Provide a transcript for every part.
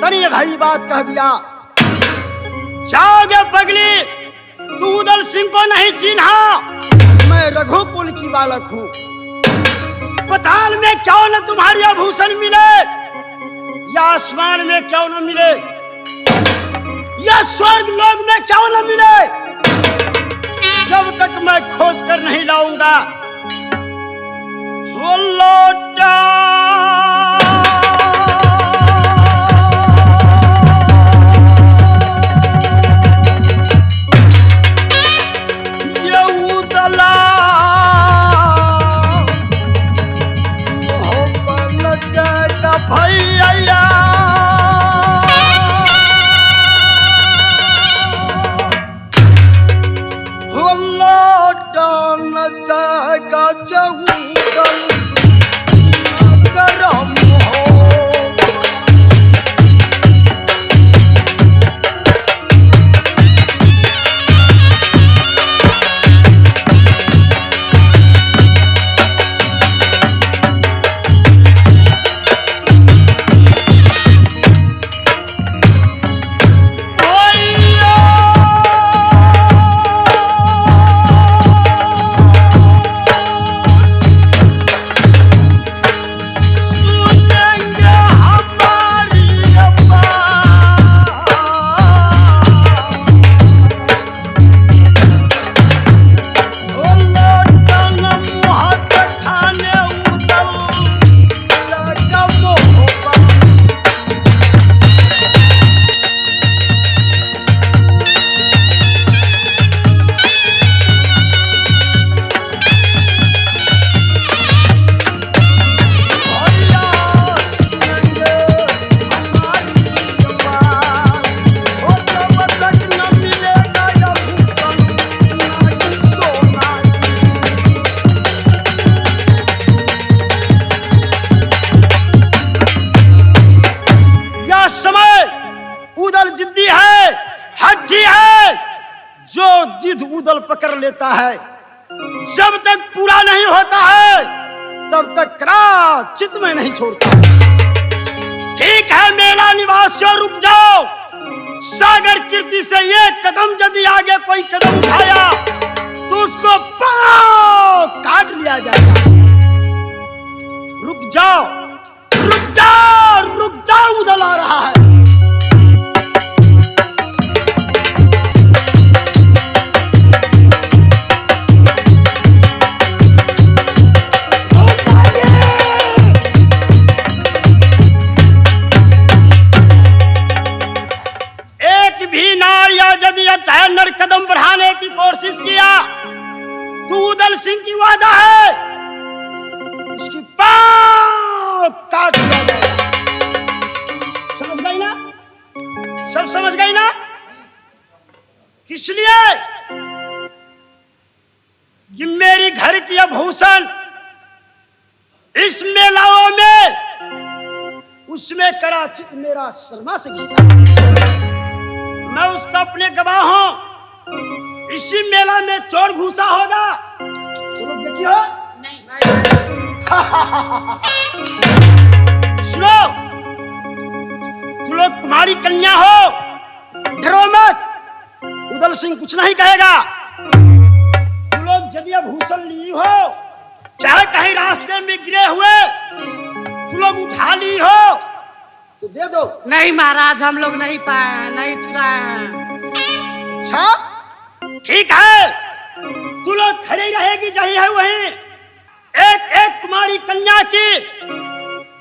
तनी भाई बात कह दिया। जाओगे पगली, तू उदल सिंह को नहीं चिन्हा? मैं रघुकुल की बालक हूँ। पताल में क्यों न तुम्हारी आभूषण मिले, या आसमान में क्यों न मिले, या स्वर्ग लोक में क्यों न मिले, जब तक मैं खोज कर नहीं लाऊंगा वो लौटा। ये उदला मोहब्बत जाएगा भैया, वो लौटा न जाएगा जहूदल करम हो। उदल पकड़ लेता है, जब तक पूरा नहीं होता है तब तक चित में नहीं छोड़ता। ठीक है मेला निवासियों, रुक जाओ। सागर कीर्ति से ये कदम यदि आगे कोई कदम उठाया तो उसको पांव काट लिया जाएगा। रुक जाओ, रुक जाओ, रुक जाओ, उदल आ रहा है। चाहे नर कदम बढ़ाने की कोशिश किया तो उदल सिंह की वादा है उसकी पांव काट दिया जाएगा। समझ गई ना? सब समझ गई ना? किस लिए? ये मेरी घर की आभूषण इस मेलाओं में उसमें कराचित मेरा शर्मा से खींचा। मैं उसका अपने गवाह हूं। इसी मेला में चोर घुसा होगा, तुम लोग देखिए हो? नहीं। सुनो, तुम लोग तुम्हारी कन्या हो, डरो मत, उदल सिंह कुछ नहीं कहेगा। तुम लोग यदि आभूषण ली हो, चाहे कहीं रास्ते में गिरे हुए तुम लोग उठा ली हो तो दे दो। नहीं महाराज, हम लोग नहीं पाए, नहीं चुराए हैं। अच्छा ठीक है, तू लोग खड़ी रहेगी जही है वहीं। एक एक कुमारी कन्या की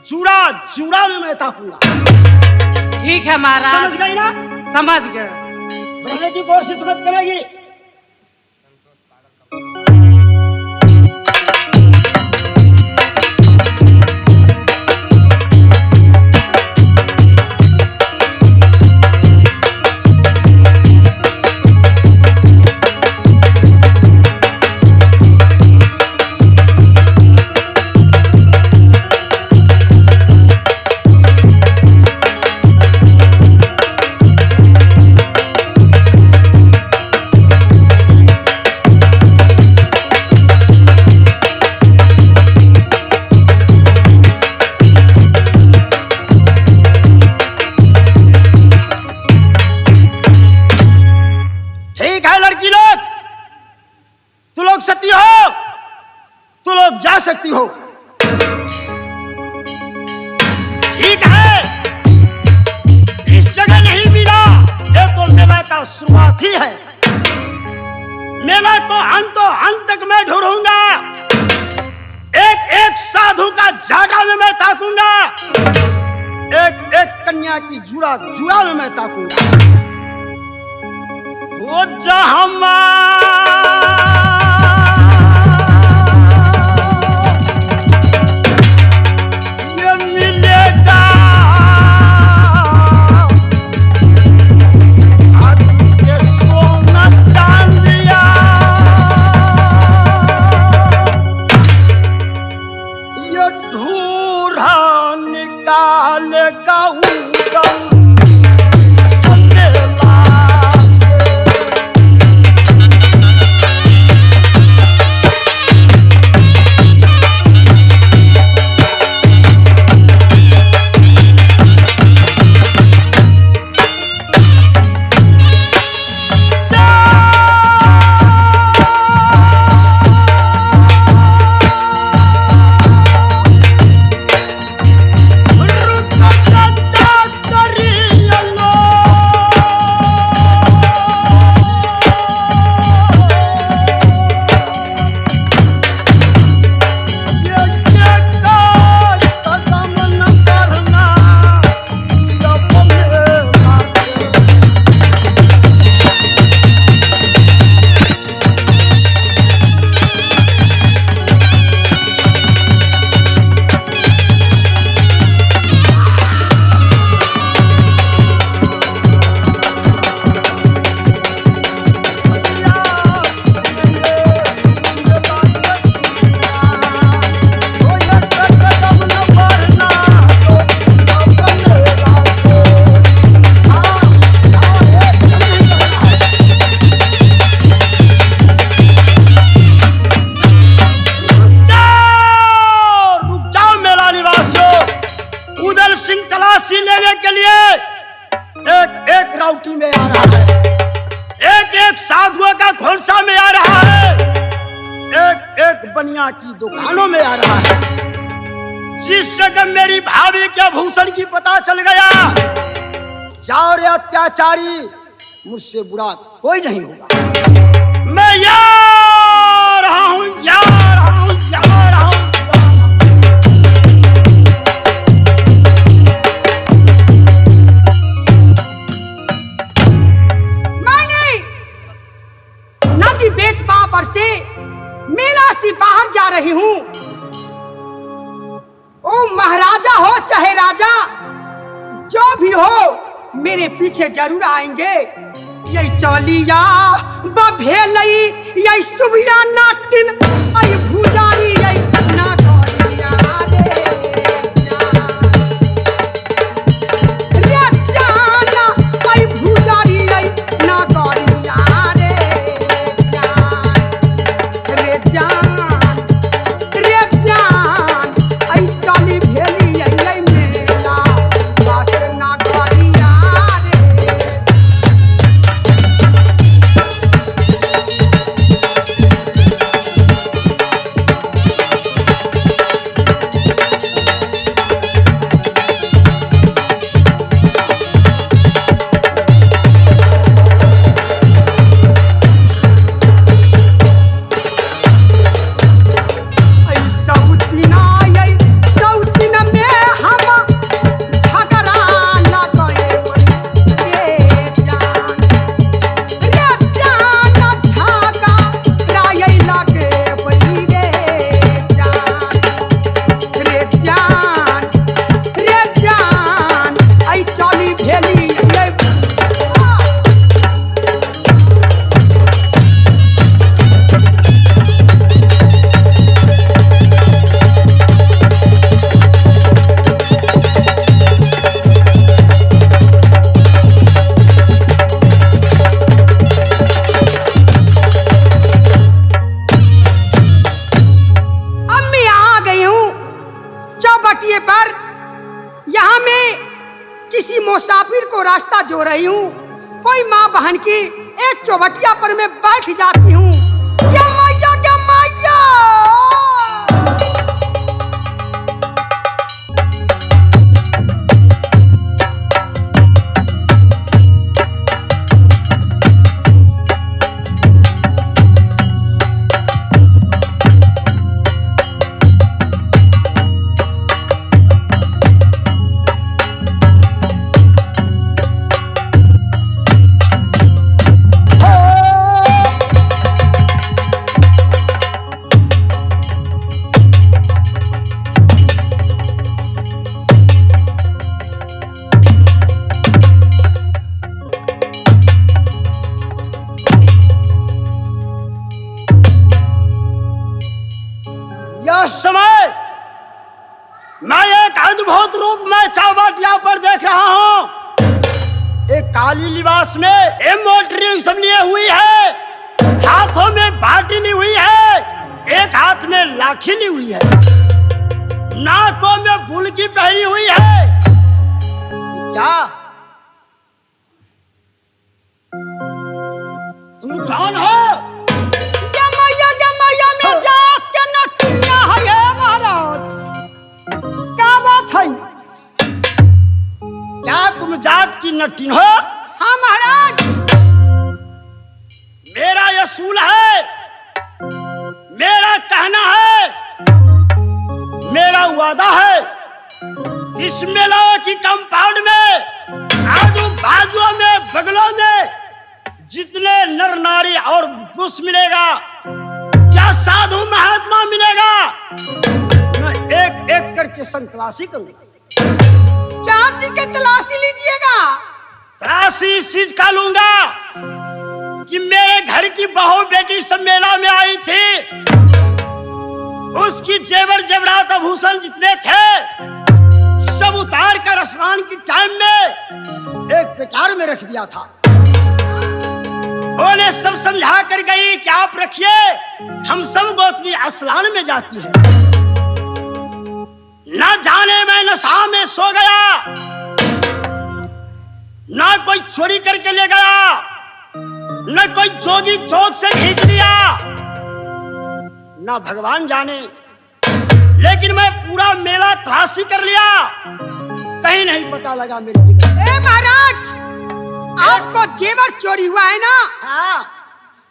जूड़ा जूड़ा में मैं ताकूंगा। ठीक है महाराज। समझ गई ना? समझ गए। बढ़ने की कोशिश मत करेगी। लोग जा सकती हो। ठीक है, इस जगह नहीं मिला, ये तो मेला का शुरुआत ही है। मेला को अंत तक मैं ढूंढूंगा, एक एक साधु का जाटा में मैं ताकूंगा, एक एक कन्या की जुड़ा में मैं ताकूंगा। वो जहां ये मिलेगा आपके सोना चांदिया, ये ढूंढा निकालेगा राउटी में आ रहा है, एक एक साधुओं का खोलसा में आ रहा है, एक एक बनिया की दुकानों में आ रहा है। जिस जगह मेरी भाभी के भूषण की पता चल गया, जाओ रे अत्याचारी, मुझसे बुरा कोई नहीं होगा। मैं या रहा हूं, या रहा हूं, या रहा हूं। पर से मेला से बाहर जा रही हूं। ओ महाराजा हो चाहे राजा, जो भी हो मेरे पीछे जरूर आएंगे। यही चौलिया बभेलई, यही सुबिया नाटिन, आई भुजारी, यही ना चौलिया रे जाना, आई भुजारी, यही ना चौलिया मुसाफिर को रास्ता जो रही हूँ, कोई माँ बहन की एक चौबटिया पर मैं बैठ जाती हूँ। क्या मैया, क्या मैया। उस समय मैं एक अद्भुत रूप में चौबटिया पर देख रहा हूं। एक काली लिबास में एक मोटरी सब लिए हुई है, हाथों में बाटी ली हुई है, एक हाथ में लाठी ली हुई है, नाकों में बुलकी पहनी हुई है। क्या तुम कौन हो? जमैया में जाके नटिया है ये महाराज। क्या बात है? क्या तुम जात की नटिन हो? हाँ महाराज। मेरा असूल है, मेरा कहना है, मेरा वादा है, इस मेला की कंपाउंड में आजू बाजू में बगलों में जितने नर नारी और पुरुष मिलेगा या साधु महात्मा मिलेगा, मैं एक एक करके संतलाशी करूंगा। क्या चीज की तलाशी लीजिएगा? तलाशी इस चीज का लूंगा कि मेरे घर की बहू बेटी सब मेला में आई थी, उसकी जेवर जेवरात आभूषण जितने थे सब उतार कर स्नान की टाइम में एक पेटार में रख दिया था। उन्हें सब समझा कर गई कि आप रखिए, हम सब गोतनी स्नान में जाती है। न जाने मैं नशा में सो गया, ना कोई चोरी करके ले गया, न कोई जोगी चौक से खींच लिया, ना भगवान जाने, लेकिन मैं पूरा मेला तलाशी कर लिया, कहीं नहीं पता लगा मेरी जगह। ए महाराज, आपको जेवर चोरी हुआ है ना? हाँ।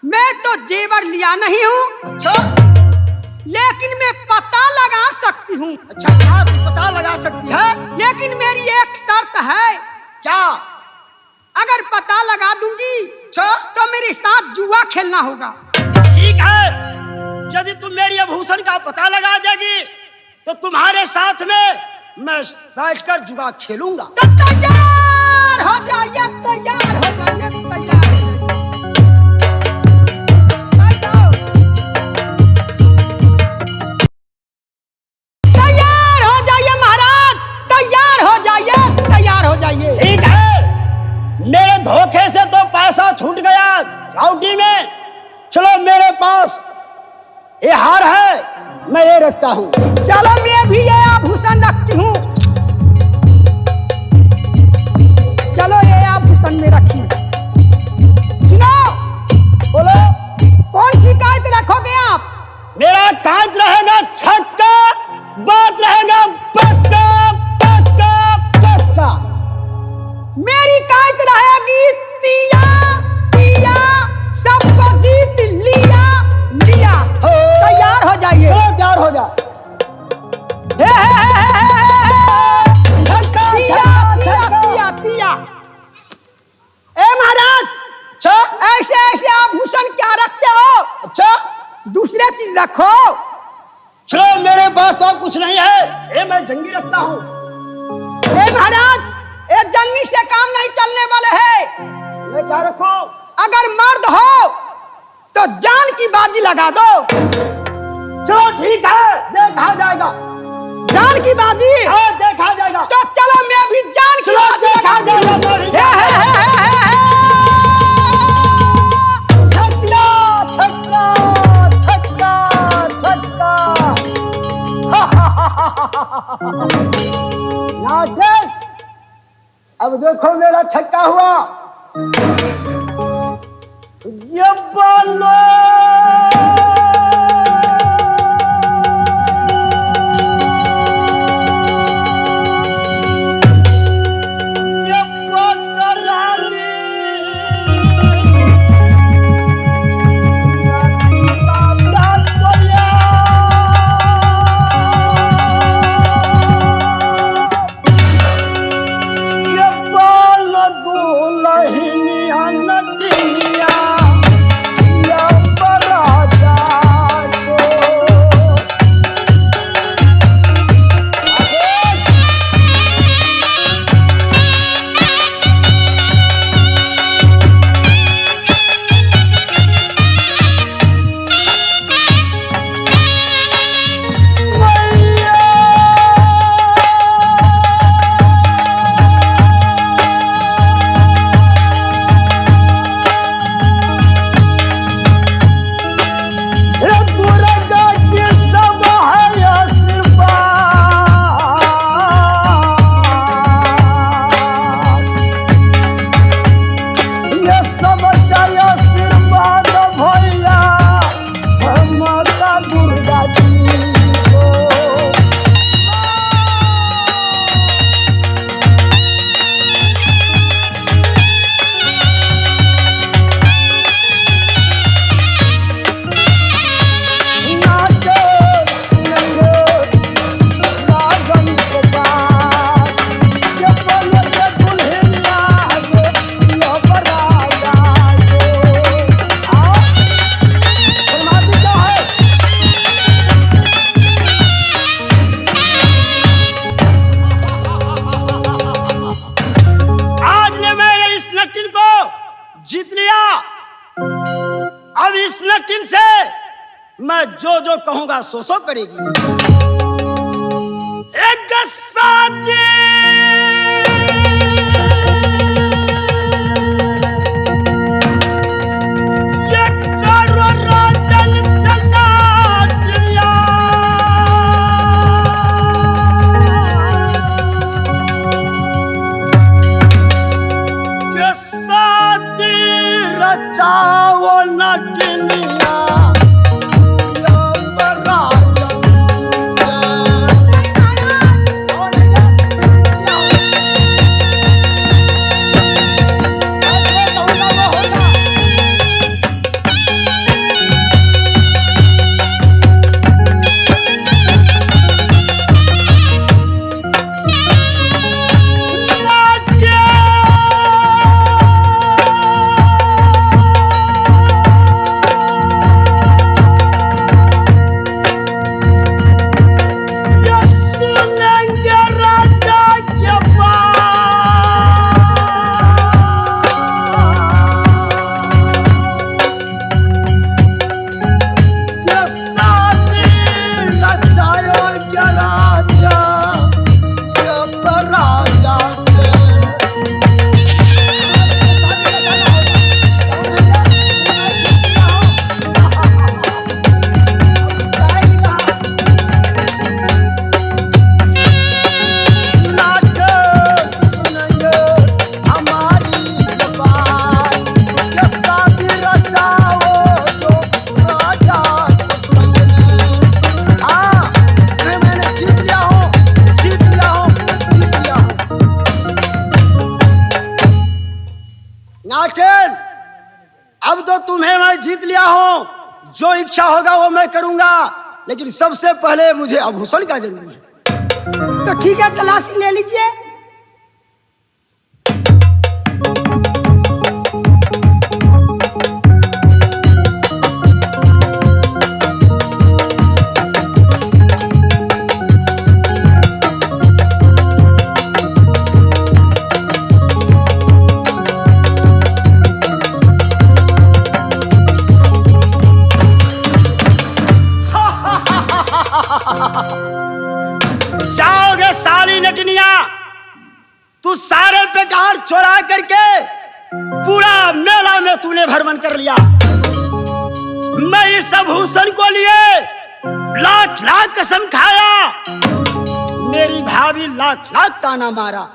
मैं तो जेवर लिया नहीं हूँ। अच्छा, लेकिन मैं पता लगा सकती हूँ। अच्छा, क्या तू पता लगा सकती है? लेकिन मेरी एक शर्त है। क्या? अगर पता लगा दूंगी अच्छा, तो मेरे साथ जुआ खेलना होगा। ठीक है, यदि तुम मेरी आभूषण का पता लगा देगी तो तुम्हारे साथ में मैं बैठकर जुआ खेलूंगा। तो तैयार हो जाइए, तैयार हो जाइए, तैयार हो जाइए महाराज, तैयार हो जाइए, तैयार हो जाइए। ठीक है, मेरे धोखे से तो पैसा छूट गया राउटी में। चलो मेरे पास ये हार है, मैं ये रखता हूँ। चलो मैं भी ये आभूषण रखती हूँ। चलो ये आभूषण में रखिए। सुनो, बोलो। कौन सी कायद रखोगे आप? मेरा कायद रहेगा छक्का, बात रहेगा पक्का पक्का पक्का। मेरी कायद रहेगी तिया तिया, सबको जीत लिया लिया। तैयार हो जाइए। चलो तैयार हो जा। ए महाराज, अच्छा, ऐसे ऐसे आभूषण क्या रखते हो? अच्छा, दूसरे चीज रखो। चलो मेरे पास तो कुछ नहीं है, ये मैं जंगी रखता हूँ। ए महाराज, ये जंगी से काम नहीं चलने वाले है। मैं क्या रखूं? अगर मर्द हो तो जान की बाजी लगा दो। चलो ठीक है, देखा जाएगा। जान की बाजी? हाँ, देखा जाएगा। तो चलो मैं भी जान की बाजी देखा लगा जाएगा। छक्का छक्का छक्का छक्का। नाटक, अब देखो मेरा छक्का हुआ। ये बोलो दुल्हनिया नदिया या बरा होगा सो सो करेगी। एक साथी ये करो राजन सनाटिया ये साथी रचाओ नटनिया नाटन, अब तो तुम्हें मैं जीत लिया हूं, जो इच्छा होगा वो मैं करूंगा, लेकिन सबसे पहले मुझे आभूषण का जरूरी है। तो ठीक है, तलाशी ले लीजिए। जाओगे सारी नटनिया, तू सारे पेटार छोड़ा करके पूरा मेला में तूने भ्रमण कर लिया। मैं इस आभूषण को लिए लाख लाख कसम खाया, मेरी भाभी लाख लाख ताना मारा।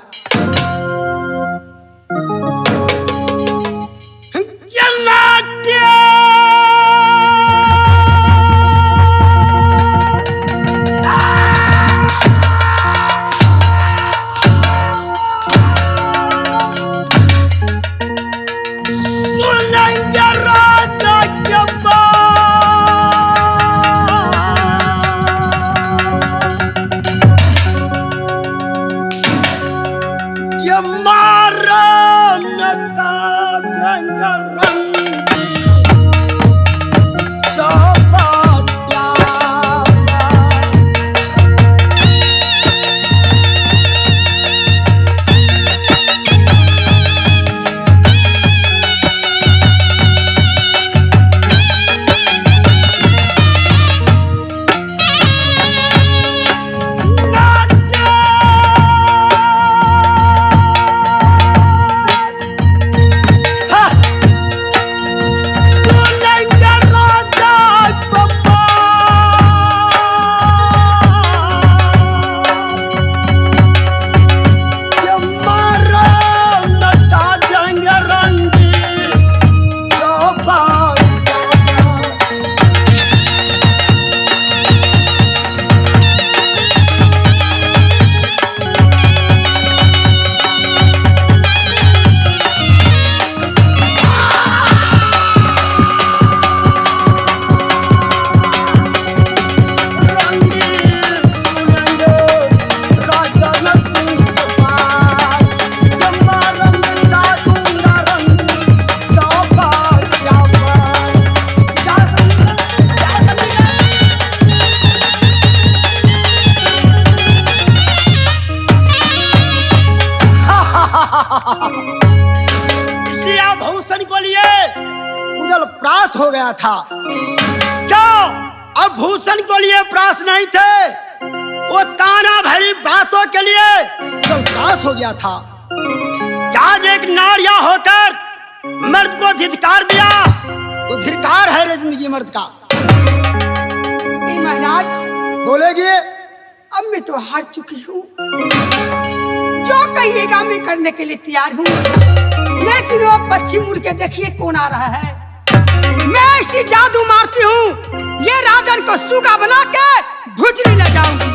हो गया था। क्या अब भूषण को लिए प्रास नहीं थे, वो ताना भरी बातों के लिए तो प्रास हो गया था। आज एक नारिया होकर मर्द को धिक्कार दिया तो धिक्कार है रे जिंदगी मर्द का। महाराज बोलेगी अब मैं तो हार चुकी हूँ, जो कहिएगा मैं करने के लिए तैयार हूँ, लेकिन वो पश्चिम मुड़ के देखिए कौन आ रहा है। मैं ऐसी जादू मारती हूँ, ये राजन को सूगा बना के भुजरी ले जाऊंगी।